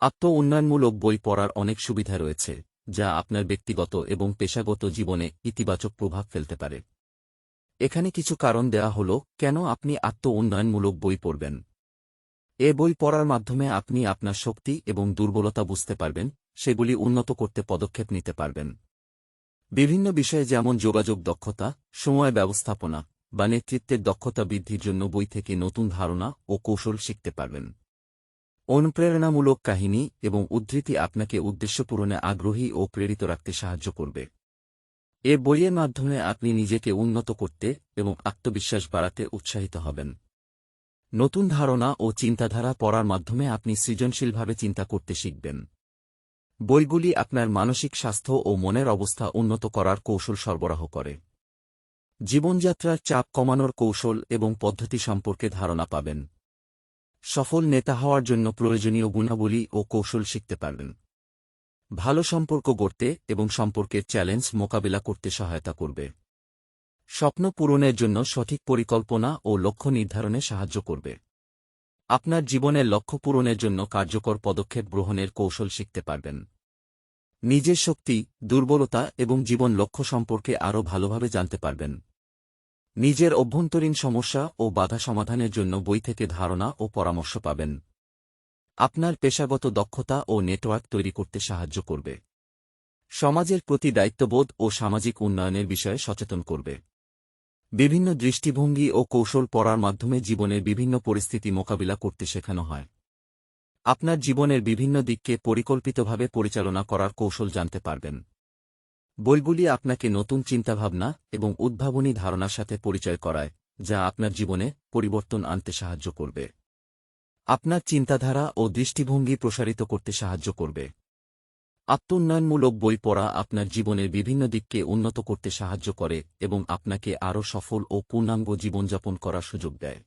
আত্ম উন্নয়নমূলক বই পড়ার অনেক সুবিধা রয়েছে, যা আপনার ব্যক্তিগত এবং পেশাগত জীবনে ইতিবাচক প্রভাব ফেলতে পারে। এখানে কিছু কারণ দেওয়া হল কেন আপনি আত্ম উন্নয়নমূলক বই পড়বেন। এ বই পড়ার মাধ্যমে আপনি আপনার শক্তি এবং দুর্বলতা বুঝতে পারবেন, সেগুলি উন্নত করতে পদক্ষেপ নিতে পারবেন। বিভিন্ন বিষয়ে যেমন যোগাযোগ দক্ষতা, সময় ব্যবস্থাপনা বা নেতৃত্বের দক্ষতা বৃদ্ধির জন্য বই থেকে নতুন ধারণা ও কৌশল শিখতে পারবেন। অনুপ্রেরণামূলক কাহিনী এবং উদ্ধৃতি আপনাকে উদ্দেশ্য পূরণে আগ্রহী ও প্রেরিত রাখতে সাহায্য করবে। এ বইয়ের মাধ্যমে আপনি নিজেকে উন্নত করতে এবং আত্মবিশ্বাস বাড়াতে উৎসাহিত হবেন। নতুন ধারণা ও চিন্তাধারা পড়ার মাধ্যমে আপনি সৃজনশীলভাবে চিন্তা করতে শিখবেন। বইগুলি আপনার মানসিক স্বাস্থ্য ও মনের অবস্থা উন্নত করার কৌশল সরবরাহ করে। জীবনযাত্রার চাপ কমানোর কৌশল এবং পদ্ধতি সম্পর্কে ধারণা পাবেন। সফল নেতা হওয়ার জন্য প্রয়োজনীয় গুণাবলী ও কৌশল শিখতে পারবেন। ভালো সম্পর্ক গড়তে এবং সম্পর্কের চ্যালেঞ্জ মোকাবিলা করতে সহায়তা করবে। স্বপ্ন পূরণের জন্য সঠিক পরিকল্পনা ও লক্ষ্য নির্ধারণে সাহায্য করবে। আপনার জীবনের লক্ষ্য পূরণের জন্য কার্যকর পদক্ষেপ গ্রহণের কৌশল শিখতে পারবেন। নিজের শক্তি, দুর্বলতা এবং জীবন লক্ষ্য সম্পর্কে আরও ভালোভাবে জানতে পারবেন। নিজের অভ্যন্তরীণ সমস্যা ও বাধা সমাধানের জন্য বই থেকে ধারণা ও পরামর্শ পাবেন। আপনার পেশাগত দক্ষতা ও নেটওয়ার্ক তৈরি করতে সাহায্য করবে। সমাজের প্রতি দায়িত্ববোধ ও সামাজিক উন্নয়নের বিষয়ে সচেতন করবে। বিভিন্ন দৃষ্টিভঙ্গি ও কৌশল পড়ার মাধ্যমে জীবনের বিভিন্ন পরিস্থিতি মোকাবিলা করতে শেখানো হয়। আপনার জীবনের বিভিন্ন দিককে পরিকল্পিতভাবে পরিচালনা করার কৌশল জানতে পারবেন। বইগুলি আপনাকে নতুন চিন্তাভাবনা এবং উদ্ভাবনী ধারণার সাথে পরিচয় করায়, যা আপনার জীবনে পরিবর্তন আনতে সাহায্য করবে। আপনার চিন্তাধারা ও দৃষ্টিভঙ্গি প্রসারিত করতে সাহায্য করবে। আত্মোন্নয়নমূলক বই পড়া আপনার জীবনের বিভিন্ন দিককে উন্নত করতে সাহায্য করে এবং আপনাকে আরও সফল ও পূর্ণাঙ্গ জীবনযাপন করার সুযোগ দেয়।